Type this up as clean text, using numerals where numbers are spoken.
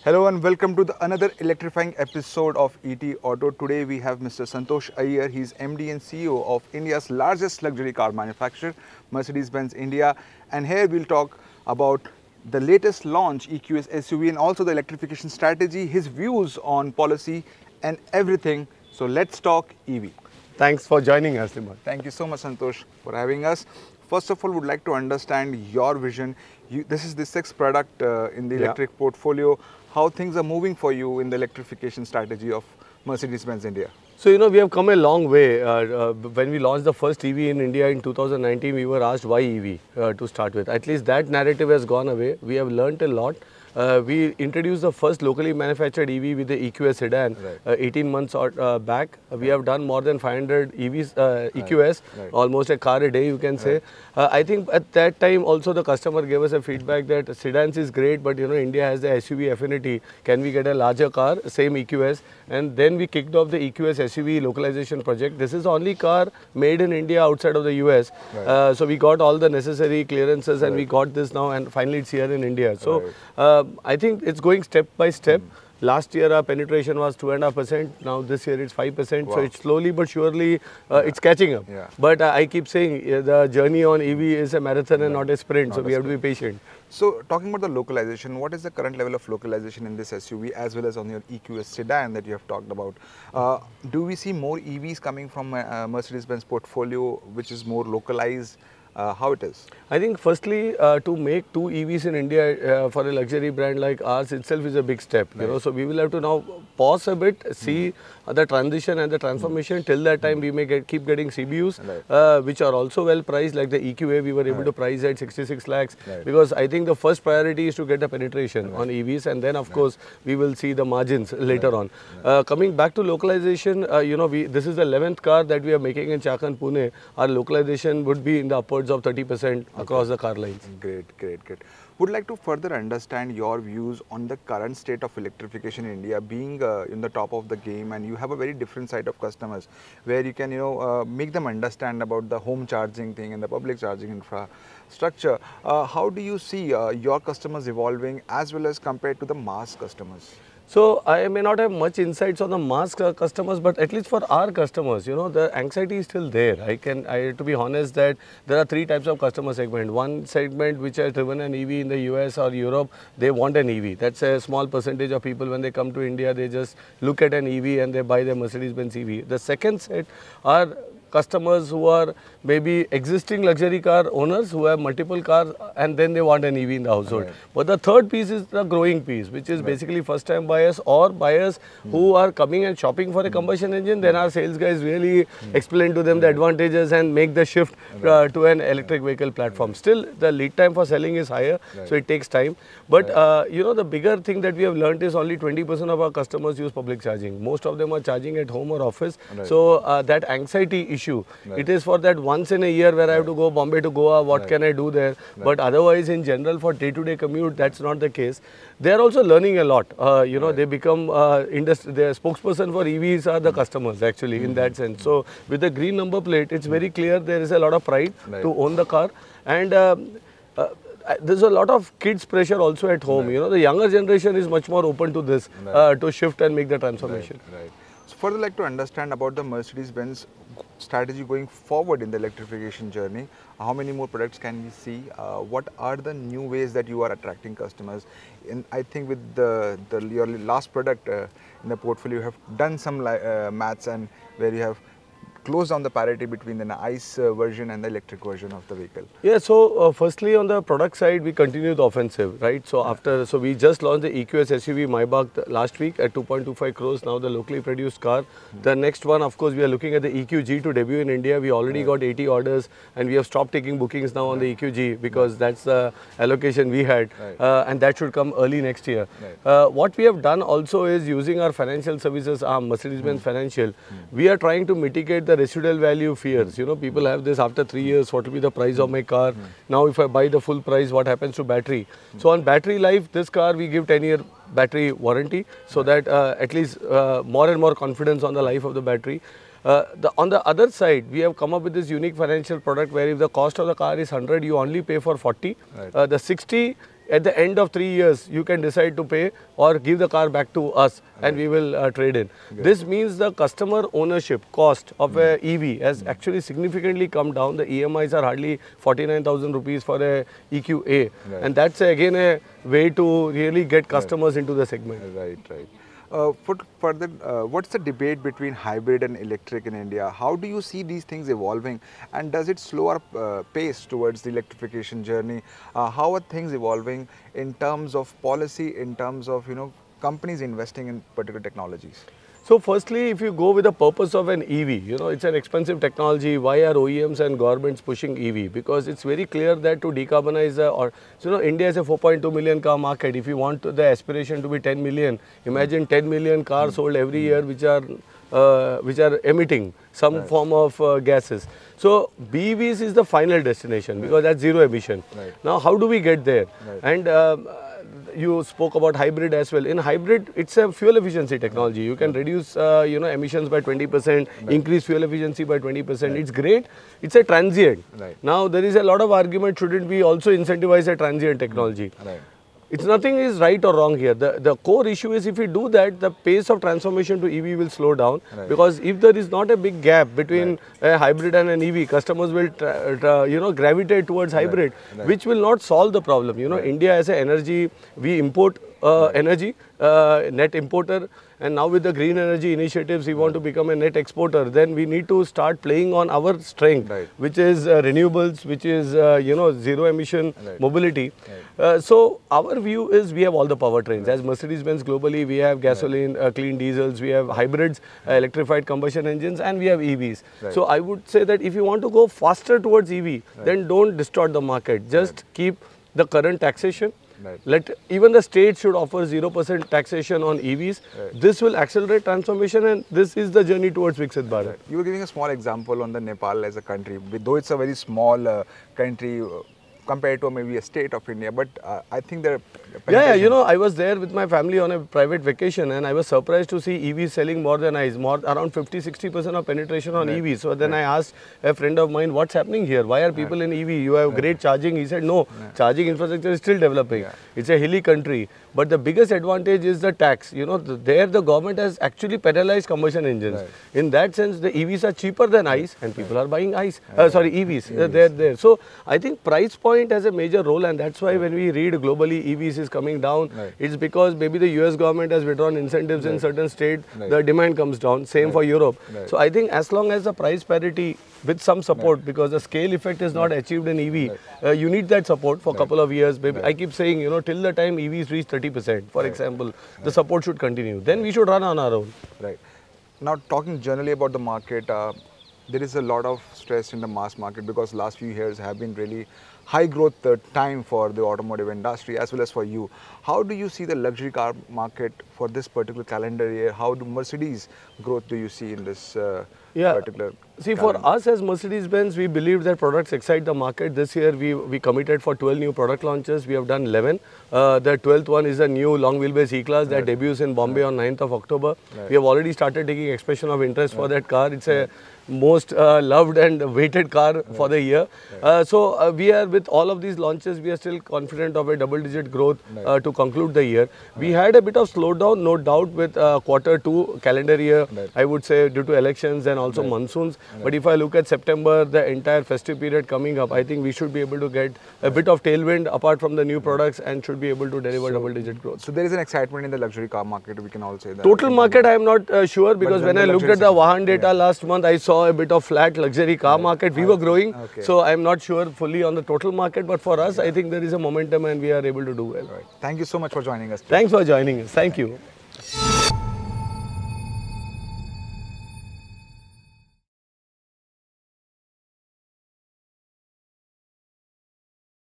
Hello and welcome to another electrifying episode of ET Auto. Today we have Mr. Santosh Iyer. He's MD and CEO of India's largest luxury car manufacturer, Mercedes-Benz India. And here we'll talk about the latest launch, EQS SUV, and also the electrification strategy, his views on policy and everything. So let's talk EV. Thanks for joining us, Liman. Thank you so much, Santosh, for having us. First of all, would like to understand your vision. This is the sixth product in the electric portfolio. How things are moving for you in the electrification strategy of Mercedes-Benz India? So, we have come a long way. When we launched the first EV in India in 2019, we were asked why EV to start with. At least that narrative has gone away. We have learnt a lot. We introduced the first locally manufactured EV with the EQS sedan 18 months back. We have done more than 500 EVs, EQS, almost a car a day, you can say. I think at that time also the customer gave us a feedback that sedans is great, but India has the SUV affinity. Can we get a larger car, same EQS? And then we kicked off the EQS SUV localization project. This is the only car made in India outside of the US. So we got all the necessary clearances and we got this now, and finally it's here in India. So I think it's going step by step. Last year our penetration was 2.5%. Now this year it's 5%. Wow. So it's slowly but surely it's catching up. But I keep saying the journey on EV is a marathon and not a sprint. So we have to be patient. So talking about the localization, what is the current level of localization in this SUV as well as on your EQS sedan that you have talked about? Do we see more EVs coming from Mercedes-Benz portfolio which is more localized? How it is? I think firstly to make two EVs in India for a luxury brand like ours itself is a big step. So we will have to now pause a bit, see the transition and the transformation. Till that time we may keep getting CBUs which are also well priced, like the EQA we were able to price at 66 lakhs because I think the first priority is to get the penetration on EVs, and then of course we will see the margins later on. Coming back to localization, this is the 11th car that we are making in Chakan, Pune. Our localization would be in the upwards of 30% across the car lines. Great. Would like to further understand your views on the current state of electrification in India, being in the top of the game, and you have a very different side of customers where you can make them understand about the home charging thing and the public charging infrastructure. How do you see your customers evolving as well as compared to the mass customers? So I may not have much insights on the mass customers, but at least for our customers, the anxiety is still there. I have to be honest that there are three types of customer segment. One segment which has driven an EV in the US or Europe, they want an EV. That's a small percentage of people. When they come to India, they just look at an EV and they buy the Mercedes-Benz EV. The second set are customers who are maybe existing luxury car owners who have multiple cars and then they want an EV in the household. But the third piece is the growing piece, which is basically first time buyers or buyers who are coming and shopping for a combustion engine. Then our sales guys really explain to them the advantages and make the shift to an electric vehicle platform. Still the lead time for selling is higher, so it takes time. But the bigger thing that we have learned is only 20% of our customers use public charging. Most of them are charging at home or office. So that anxiety issue, it is for that once in a year where I have to go Bombay to Goa, what can I do there? But otherwise in general for day-to-day commute, that's not the case. They are also learning a lot. They become, the spokesperson for EVs are the customers actually in that sense. So with the green number plate, it's very clear there is a lot of pride to own the car. And there's a lot of kids pressure also at home. The younger generation is much more open to this, to shift and make the transformation. So further like to understand about the Mercedes-Benz strategy going forward in the electrification journey. How many more products can we see? What are the new ways that you are attracting customers? And I think with your last product in the portfolio, you have done some maths and where you have close down the parity between the ICE version and the electric version of the vehicle? Yeah, so firstly on the product side, we continue the offensive, right? So so we just launched the EQS SUV Maybach last week at 2.25 crores, now the locally produced car. The next one, of course, we are looking at the EQG to debut in India. We already got 80 orders and we have stopped taking bookings now on the EQG because that's the allocation we had and that should come early next year. What we have done also is using our financial services arm, Mercedes-Benz Financial, we are trying to mitigate the residual value fears. People have this after 3 years, what will be the price of my car? Now if I buy the full price, what happens to battery? So on battery life, this car we give 10-year battery warranty so that at least more and more confidence on the life of the battery. On the other side, we have come up with this unique financial product where if the cost of the car is 100, you only pay for 40. The 60 at the end of 3 years, you can decide to pay or give the car back to us and we will trade in. This means the customer ownership cost of a EV has actually significantly come down. The EMIs are hardly 49,000 rupees for a EQA. And that's again a way to really get customers into the segment. Right. Further, what's the debate between hybrid and electric in India? How do you see these things evolving, and does it slow our pace towards the electrification journey? How are things evolving in terms of policy, in terms of companies investing in particular technologies? So firstly, if you go with the purpose of an EV, it's an expensive technology. Why are OEMs and governments pushing EV? Because it's very clear that to decarbonize, India is a 4.2 million car market. If you want the aspiration to be 10 million, imagine 10 million cars sold every year which are emitting some form of gases. So BEVs is the final destination because that's zero emission. Now, how do we get there? And you spoke about hybrid as well. In hybrid, it's a fuel efficiency technology. You can reduce, emissions by 20%, increase fuel efficiency by 20%. It's great. It's a transient. Now, there is a lot of argument, shouldn't we also incentivize a transient technology? It's nothing is right or wrong here. The core issue is if we do that, the pace of transformation to EV will slow down because if there is not a big gap between a hybrid and an EV, customers will gravitate towards hybrid, which will not solve the problem. India as an energy, we import energy, net importer, and now with the green energy initiatives, we want to become a net exporter. Then we need to start playing on our strength, which is renewables, which is zero emission mobility. So our view is we have all the powertrains. As Mercedes-Benz globally, we have gasoline, clean diesels, we have hybrids, electrified combustion engines, and we have EVs. So I would say that if you want to go faster towards EV, then don't distort the market. Just keep the current taxation. Even the state should offer 0% taxation on EVs. This will accelerate transformation, and this is the journey towards Viksit Bharat. You were giving a small example on the Nepal as a country, though it's a very small country compared to maybe a state of India, but I think there. I was there with my family on a private vacation, and I was surprised to see EVs selling more than ICE, around 50-60% of penetration on EVs. So then I asked a friend of mine, what's happening here? Why are people in EV? You have great charging. He said, no, charging infrastructure is still developing. It's a hilly country, but the biggest advantage is the tax. There the government has actually penalized combustion engines. In that sense, the EVs are cheaper than ICE, and people are buying EVs. They're there. So I think price point has a major role, and that's why when we read globally EVs is coming down, it's because maybe the US government has withdrawn incentives in certain states, the demand comes down, same for Europe. So I think as long as the price parity with some support, because the scale effect is not achieved in EV, you need that support for a couple of years. Maybe I keep saying, till the time EVs reach 30%, for example, the support should continue. Then we should run on our own. Now, talking generally about the market, there is a lot of stress in the mass market because last few years have been really high growth time for the automotive industry as well as for you. How do you see the luxury car market for this particular calendar year? How do Mercedes growth do you see in this particular See, for us as Mercedes-Benz, we believe that products excite the market. This year, we committed for 12 new product launches. We have done 11. The 12th one is a new long wheelbase E-Class that debuts in Bombay on 9th of October. We have already started taking expression of interest for that car. It's a most loved and waited car for the year. So we are, with all of these launches, we are still confident of a double-digit growth to conclude the year. We had a bit of slowdown, no doubt, with Q2 calendar year, I would say, due to elections and also monsoons. But if I look at September, the entire festive period coming up, I think we should be able to get a bit of tailwind apart from the new products and should be able to deliver double-digit growth. So there is an excitement in the luxury car market, we can all say that. Total market, I am not sure, because when I looked at the Vahan data last month, I saw a bit of flat luxury car market. We were growing, so I am not sure fully on the total market, but for us, I think there is a momentum and we are able to do well. Thank you so much for joining us today. Thanks for joining us. Thank you.